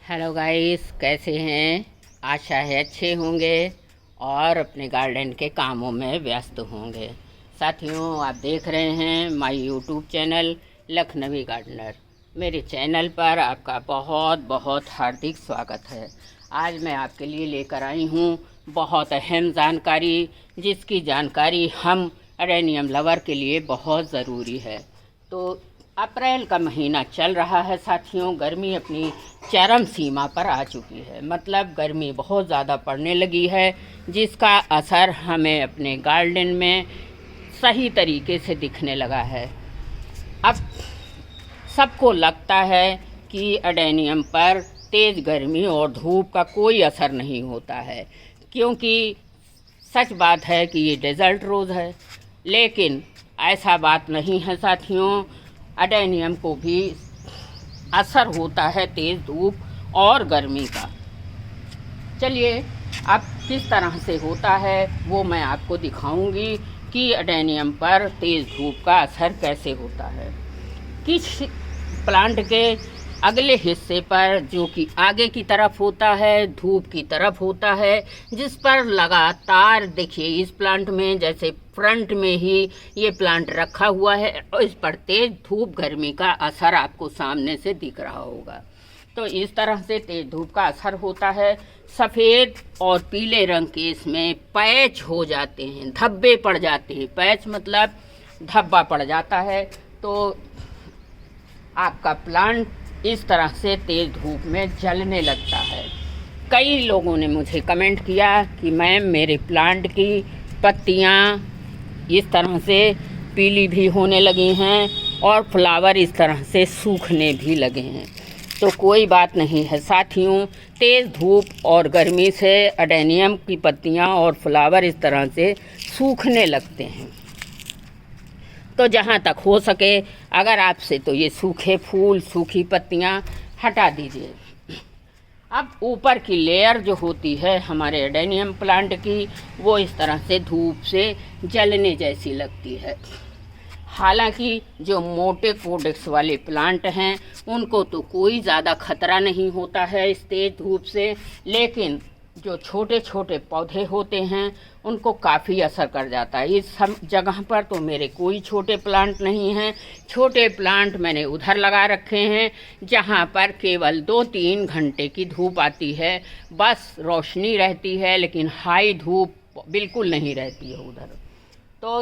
Hello guys, कैसे हैं? आशा है अच्छे होंगे और अपने गार्डन के कामों में व्यस्त होंगे। साथियों, आप देख रहे हैं my YouTube channel Lucknowi Gardener. मेरे चैनल पर आपका बहुत बहुत हार्दिक स्वागत है। आज मैं आपके लिए लेकर आई हूँ बहुत अहम जानकारी, जिसकी जानकारी हम अडेनियम लवर के लिए बहुत ज़रूरी है। तो अप्रैल का महीना चल रहा है साथियों। गर्मी अपनी चरम सीमा पर आ चुकी है, मतलब गर्मी बहुत ज़्यादा पड़ने लगी है, जिसका असर हमें अपने गार्डन में सही तरीके से दिखने लगा है। अब सबको लगता है कि अडेनियम पर तेज़ गर्मी और धूप का कोई असर नहीं होता है, क्योंकि सच बात है कि ये डेजर्ट रोज़ है। लेकिन ऐसा बात नहीं है साथियों, अडेनियम को भी असर होता है तेज़ धूप और गर्मी का। चलिए, अब किस तरह से होता है वो मैं आपको दिखाऊंगी कि अडेनियम पर तेज़ धूप का असर कैसे होता है। किस प्लांट के अगले हिस्से पर, जो कि आगे की तरफ होता है, धूप की तरफ होता है, जिस पर लगातार देखिए इस प्लांट में जैसे फ्रंट में ही ये प्लांट रखा हुआ है और इस पर तेज़ धूप गर्मी का असर आपको सामने से दिख रहा होगा। तो इस तरह से तेज़ धूप का असर होता है। सफ़ेद और पीले रंग के इसमें पैच हो जाते हैं, धब्बे पड़ जाते हैं। पैच मतलब धब्बा पड़ जाता है। तो आपका प्लांट इस तरह से तेज़ धूप में जलने लगता है। कई लोगों ने मुझे कमेंट किया कि मैम, मेरे प्लांट की पत्तियां इस तरह से पीली भी होने लगी हैं और फ्लावर इस तरह से सूखने भी लगे हैं। तो कोई बात नहीं है साथियों, तेज़ धूप और गर्मी से अडेनियम की पत्तियां और फ्लावर इस तरह से सूखने लगते हैं। तो जहाँ तक हो सके, अगर आपसे, तो ये सूखे फूल, सूखी पत्तियाँ हटा दीजिए। अब ऊपर की लेयर जो होती है हमारे अडेनियम प्लांट की, वो इस तरह से धूप से जलने जैसी लगती है। हालांकि जो मोटे कोडेक्स वाले प्लांट हैं उनको तो कोई ज़्यादा खतरा नहीं होता है इस तेज़ धूप से, लेकिन जो छोटे छोटे पौधे होते हैं उनको काफ़ी असर कर जाता है। इस जगह पर तो मेरे कोई छोटे प्लांट नहीं हैं। छोटे प्लांट मैंने उधर लगा रखे हैं जहाँ पर केवल 2-3 घंटे की धूप आती है, बस रोशनी रहती है, लेकिन हाई धूप बिल्कुल नहीं रहती है उधर। तो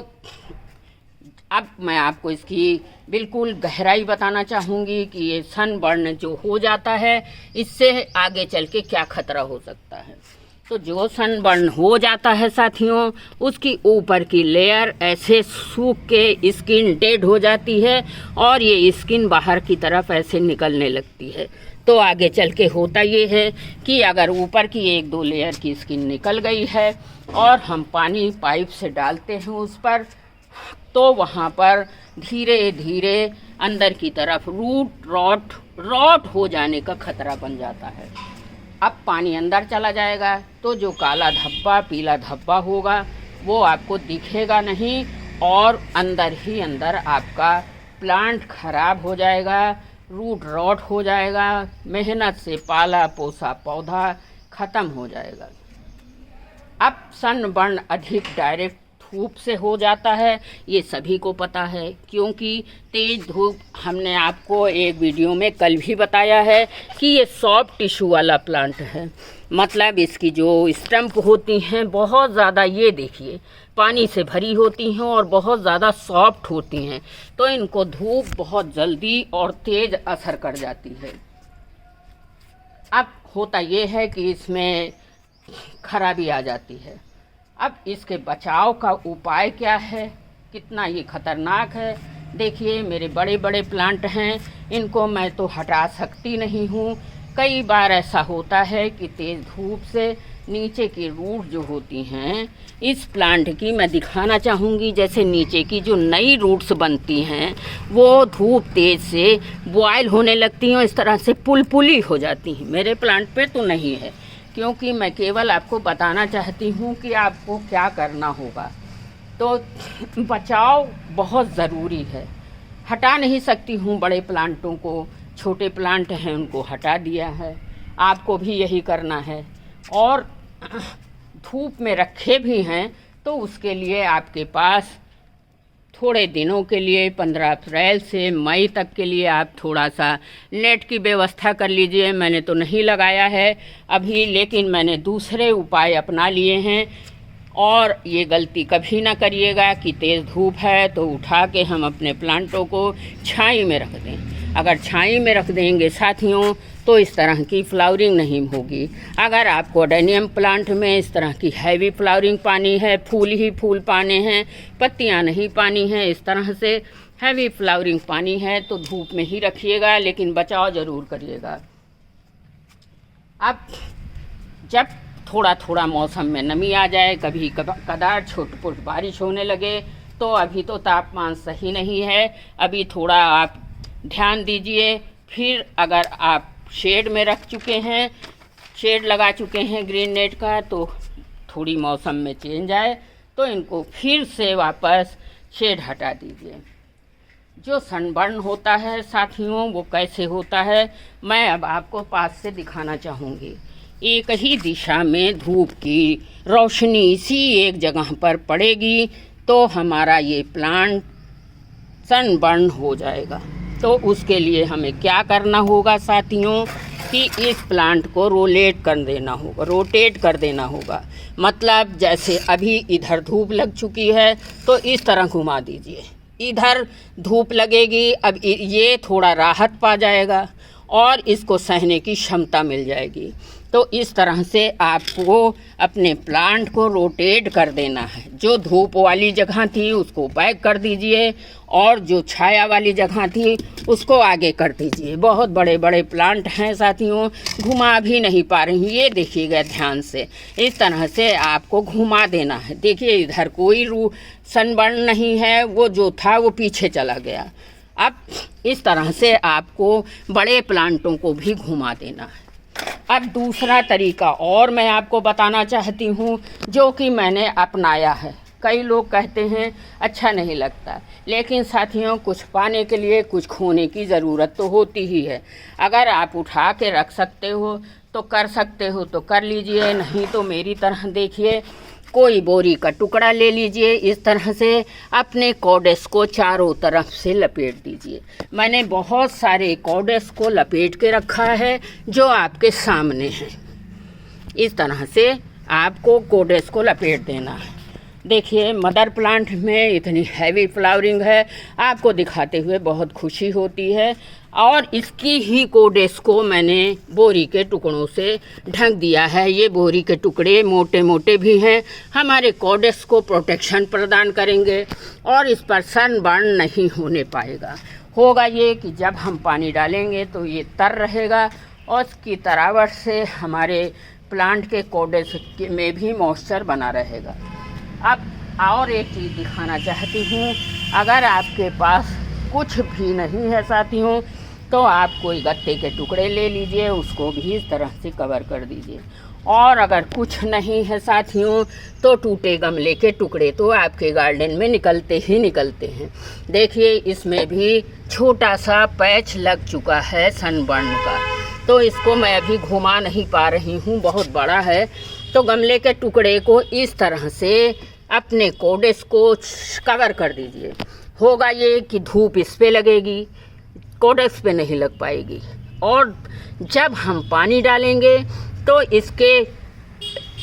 अब मैं आपको इसकी बिल्कुल गहराई बताना चाहूँगी कि ये सनबर्न जो हो जाता है, इससे आगे चल के क्या खतरा हो सकता है। तो जो सनबर्न हो जाता है साथियों, उसकी ऊपर की लेयर ऐसे सूख के स्किन डेड हो जाती है और ये स्किन बाहर की तरफ ऐसे निकलने लगती है। तो आगे चल के होता ये है कि अगर ऊपर की 1-2 लेयर की स्किन निकल गई है और हम पानी पाइप से डालते हैं उस पर, तो वहाँ पर धीरे धीरे अंदर की तरफ रूट रॉट हो जाने का खतरा बन जाता है। अब पानी अंदर चला जाएगा तो जो काला धब्बा, पीला धब्बा होगा वो आपको दिखेगा नहीं और अंदर ही अंदर आपका प्लांट खराब हो जाएगा, रूट रॉट हो जाएगा, मेहनत से पाला पोसा पौधा ख़त्म हो जाएगा। अब सनबर्न अधिक डायरेक्ट धूप से हो जाता है, ये सभी को पता है, क्योंकि तेज़ धूप, हमने आपको एक वीडियो में कल भी बताया है कि ये सॉफ्ट टिश्यू वाला प्लांट है। मतलब इसकी जो स्टम्प होती हैं बहुत ज़्यादा, ये देखिए, पानी से भरी होती हैं और बहुत ज़्यादा सॉफ्ट होती हैं। तो इनको धूप बहुत जल्दी और तेज़ असर कर जाती है। अब होता ये है कि इसमें खराबी आ जाती है। अब इसके बचाव का उपाय क्या है, कितना ये खतरनाक है। देखिए, मेरे बड़े बड़े प्लांट हैं, इनको मैं तो हटा सकती नहीं हूँ। कई बार ऐसा होता है कि तेज़ धूप से नीचे की रूट जो होती हैं इस प्लांट की, मैं दिखाना चाहूँगी, जैसे नीचे की जो नई रूट्स बनती हैं वो धूप तेज़ से बॉयल होने लगती हैं और इस तरह से पुलपुली हो जाती हैं। मेरे प्लांट पे तो नहीं है, क्योंकि मैं केवल आपको बताना चाहती हूँ कि आपको क्या करना होगा। तो बचाव बहुत ज़रूरी है। हटा नहीं सकती हूँ बड़े प्लांटों को, छोटे प्लांट हैं उनको हटा दिया है। आपको भी यही करना है। और धूप में रखे भी हैं तो उसके लिए आपके पास थोड़े दिनों के लिए 15 अप्रैल से मई तक के लिए आप थोड़ा सा नेट की व्यवस्था कर लीजिए। मैंने तो नहीं लगाया है अभी, लेकिन मैंने दूसरे उपाय अपना लिए हैं। और ये गलती कभी ना करिएगा कि तेज़ धूप है तो उठा के हम अपने प्लांटों को छाई में रख दें। अगर छाई में रख देंगे साथियों तो इस तरह की फ्लावरिंग नहीं होगी। अगर आपको अडेनियम प्लांट में इस तरह की हैवी फ्लावरिंग पानी है, फूल ही फूल पाने हैं, पत्तियां नहीं पानी हैं, इस तरह से हैवी फ्लावरिंग पानी है तो धूप में ही रखिएगा, लेकिन बचाव ज़रूर करिएगा। अब जब थोड़ा थोड़ा मौसम में नमी आ जाए, कभी कदार छोट-पुट बारिश होने लगे, तो अभी तो तापमान सही नहीं है, अभी थोड़ा आप ध्यान दीजिए। फिर अगर आप शेड में रख चुके हैं, शेड लगा चुके हैं ग्रीन नेट का, तो थोड़ी मौसम में चेंज आए तो इनको फिर से वापस शेड हटा दीजिए। जो सनबर्न होता है साथियों वो कैसे होता है मैं अब आपको पास से दिखाना चाहूँगी। एक ही दिशा में धूप की रोशनी इसी एक जगह पर पड़ेगी तो हमारा ये प्लांट सनबर्न हो जाएगा। तो उसके लिए हमें क्या करना होगा साथियों कि इस प्लांट को रोटेट कर देना होगा। मतलब जैसे अभी इधर धूप लग चुकी है तो इस तरह घुमा दीजिए, इधर धूप लगेगी, अब ये थोड़ा राहत पा जाएगा और इसको सहने की क्षमता मिल जाएगी। तो इस तरह से आपको अपने प्लांट को रोटेट कर देना है। जो धूप वाली जगह थी उसको बैक कर दीजिए और जो छाया वाली जगह थी उसको आगे कर दीजिए। बहुत बड़े बड़े प्लांट हैं साथियों, घुमा भी नहीं पा रही, ये देखिएगा ध्यान से, इस तरह से आपको घुमा देना है। देखिए इधर कोई सनबर्न नहीं है, वो जो था वो पीछे चला गया। अब इस तरह से आपको बड़े प्लांटों को भी घुमा देना है। अब दूसरा तरीका और मैं आपको बताना चाहती हूँ जो कि मैंने अपनाया है। कई लोग कहते हैं अच्छा नहीं लगता, लेकिन साथियों कुछ पाने के लिए कुछ खोने की ज़रूरत तो होती ही है। अगर आप उठा के रख सकते हो तो कर सकते हो तो कर लीजिए, नहीं तो मेरी तरह देखिए कोई बोरी का टुकड़ा ले लीजिए, इस तरह से अपने कॉडेस को चारों तरफ से लपेट दीजिए। मैंने बहुत सारे कॉडेस को लपेट के रखा है जो आपके सामने है। इस तरह से आपको कॉडेस को लपेट देना है। देखिए मदर प्लांट में इतनी हैवी फ्लावरिंग है, आपको दिखाते हुए बहुत खुशी होती है। और इसकी ही कोडेस को मैंने बोरी के टुकड़ों से ढक दिया है। ये बोरी के टुकड़े मोटे मोटे भी हैं, हमारे कोडेस को प्रोटेक्शन प्रदान करेंगे और इस पर सनबर्न नहीं होने पाएगा। होगा ये कि जब हम पानी डालेंगे तो ये तर रहेगा और इसकी तरावट से हमारे प्लांट के कोडेस में भी मॉइस्चर बना रहेगा। अब और एक चीज़ दिखाना चाहती हूँ, अगर आपके पास कुछ भी नहीं है साथियों तो आप कोई गत्ते के टुकड़े ले लीजिए, उसको भी इस तरह से कवर कर दीजिए। और अगर कुछ नहीं है साथियों तो टूटे गमले के टुकड़े तो आपके गार्डन में निकलते ही निकलते हैं। देखिए इसमें भी छोटा सा पैच लग चुका है सनबर्न का, तो इसको मैं अभी घुमा नहीं पा रही हूँ, बहुत बड़ा है। तो गमले के टुकड़े को इस तरह से अपने कोडेस को कवर कर दीजिए। होगा ये कि धूप इस पे लगेगी, कोडेक्स पे नहीं लग पाएगी। और जब हम पानी डालेंगे तो इसके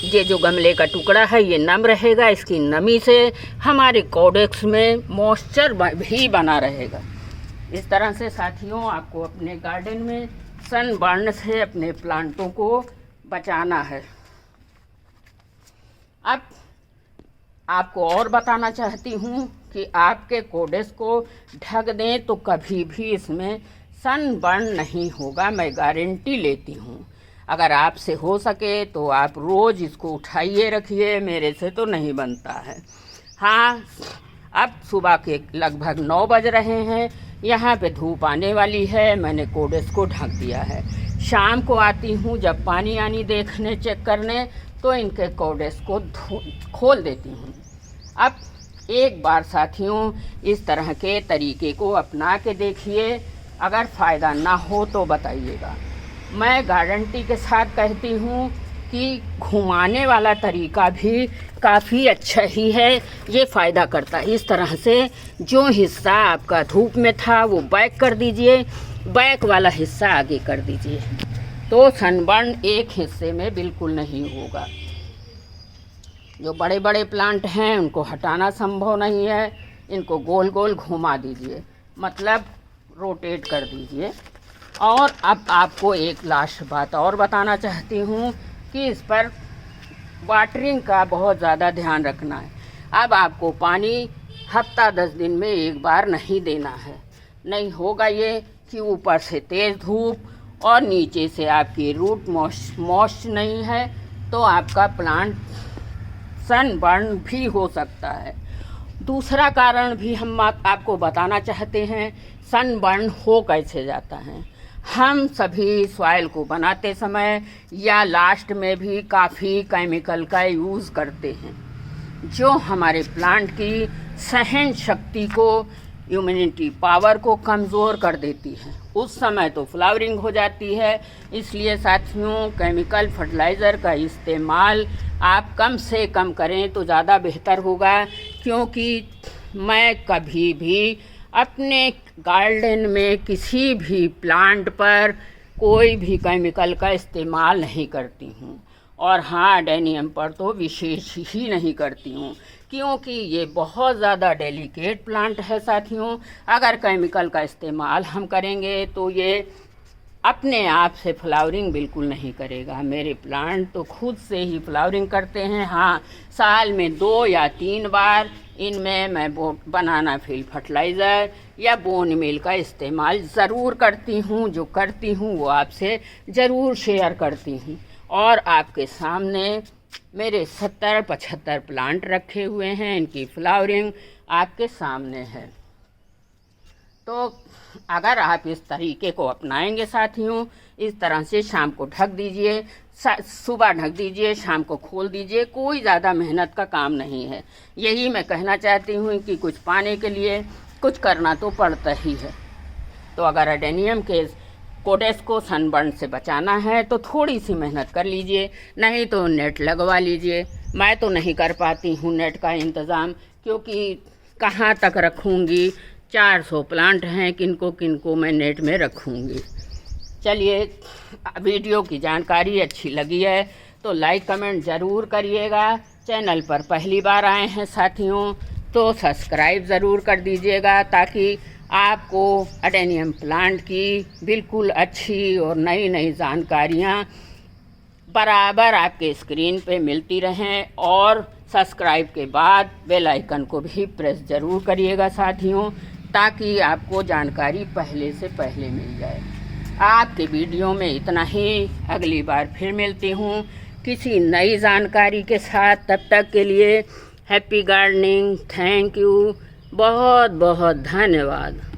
ये जो गमले का टुकड़ा है ये नम रहेगा, इसकी नमी से हमारे कोडेक्स में मॉइस्चर भी बना रहेगा। इस तरह से साथियों आपको अपने गार्डन में सनबर्न से अपने प्लांटों को बचाना है। अब आपको और बताना चाहती हूँ कि आपके कोडेस को ढक दें तो कभी भी इसमें सनबर्न नहीं होगा, मैं गारंटी लेती हूँ। अगर आपसे हो सके तो आप रोज़ इसको उठाइए रखिए, मेरे से तो नहीं बनता है। हाँ, अब सुबह के लगभग 9 बज रहे हैं, यहाँ पे धूप आने वाली है, मैंने कोडेस को ढक दिया है। शाम को आती हूँ जब पानी आनी देखने चेक करने तो इनके कोडेस को खोल देती हूँ। अब एक बार साथियों इस तरह के तरीके को अपना के देखिए, अगर फ़ायदा ना हो तो बताइएगा। मैं गारंटी के साथ कहती हूँ कि घुमाने वाला तरीका भी काफ़ी अच्छा ही है, ये फ़ायदा करता है। इस तरह से जो हिस्सा आपका धूप में था वो बैक कर दीजिए, बैक वाला हिस्सा आगे कर दीजिए, तो सनबर्न एक हिस्से में बिल्कुल नहीं होगा। जो बड़े बड़े प्लांट हैं उनको हटाना संभव नहीं है, इनको गोल गोल घुमा दीजिए, मतलब रोटेट कर दीजिए। और अब आपको एक लास्ट बात और बताना चाहती हूँ कि इस पर वाटरिंग का बहुत ज़्यादा ध्यान रखना है। अब आपको पानी हफ्ता 10 दिन में एक बार नहीं देना है, नहीं होगा ये कि ऊपर से तेज़ धूप और नीचे से आपकी रूट मॉइस्ट नहीं है, तो आपका प्लांट सनबर्न भी हो सकता है। दूसरा कारण भी हम आपको बताना चाहते हैं, सनबर्न हो कैसे जाता है। हम सभी सॉइल को बनाते समय या लास्ट में भी काफ़ी केमिकल का यूज़ करते हैं, जो हमारे प्लांट की सहन शक्ति को, इम्यूनिटी पावर को कमज़ोर कर देती है। उस समय तो फ्लावरिंग हो जाती है। इसलिए साथियों, केमिकल फर्टिलाइज़र का इस्तेमाल आप कम से कम करें तो ज़्यादा बेहतर होगा, क्योंकि मैं कभी भी अपने गार्डन में किसी भी प्लांट पर कोई भी केमिकल का इस्तेमाल नहीं करती हूँ। और हाँ, एडेनियम पर तो विशेष ही नहीं करती हूँ, क्योंकि ये बहुत ज़्यादा डेलिकेट प्लांट है साथियों। अगर केमिकल का इस्तेमाल हम करेंगे तो ये अपने आप से फ्लावरिंग बिल्कुल नहीं करेगा। मेरे प्लांट तो खुद से ही फ्लावरिंग करते हैं। हाँ, साल में 2 या 3 बार इनमें मैं बनाना फील्ड फर्टिलाइज़र या बोन मील का इस्तेमाल ज़रूर करती हूँ। जो करती हूँ वो आपसे ज़रूर शेयर करती हूँ। और आपके सामने मेरे 70-75 प्लांट रखे हुए हैं, इनकी फ्लावरिंग आपके सामने है। तो अगर आप इस तरीके को अपनाएंगे साथियों, इस तरह से शाम को ढक दीजिए, सुबह ढक दीजिए, शाम को खोल दीजिए, कोई ज़्यादा मेहनत का काम नहीं है। यही मैं कहना चाहती हूँ कि कुछ पाने के लिए कुछ करना तो पड़ता ही है। तो अगर एडेनियम के कोडेस को सनबर्न से बचाना है तो थोड़ी सी मेहनत कर लीजिए, नहीं तो नेट लगवा लीजिए। मैं तो नहीं कर पाती हूँ नेट का इंतज़ाम, क्योंकि कहाँ तक रखूँगी, 400 प्लांट हैं, किनको किनको मैं नेट में रखूँगी। चलिए, वीडियो की जानकारी अच्छी लगी है तो लाइक कमेंट ज़रूर करिएगा। चैनल पर पहली बार आए हैं साथियों तो सब्सक्राइब ज़रूर कर दीजिएगा, ताकि आपको एडेनियम प्लांट की बिल्कुल अच्छी और नई नई जानकारियाँ बराबर आपके स्क्रीन पे मिलती रहें। और सब्सक्राइब के बाद बेल आइकन को भी प्रेस ज़रूर करिएगा साथियों, ताकि आपको जानकारी पहले से पहले मिल जाए। आपके वीडियो में इतना ही, अगली बार फिर मिलती हूँ किसी नई जानकारी के साथ। तब तक के लिए हैप्पी गार्डनिंग, थैंक यू, बहुत बहुत धन्यवाद।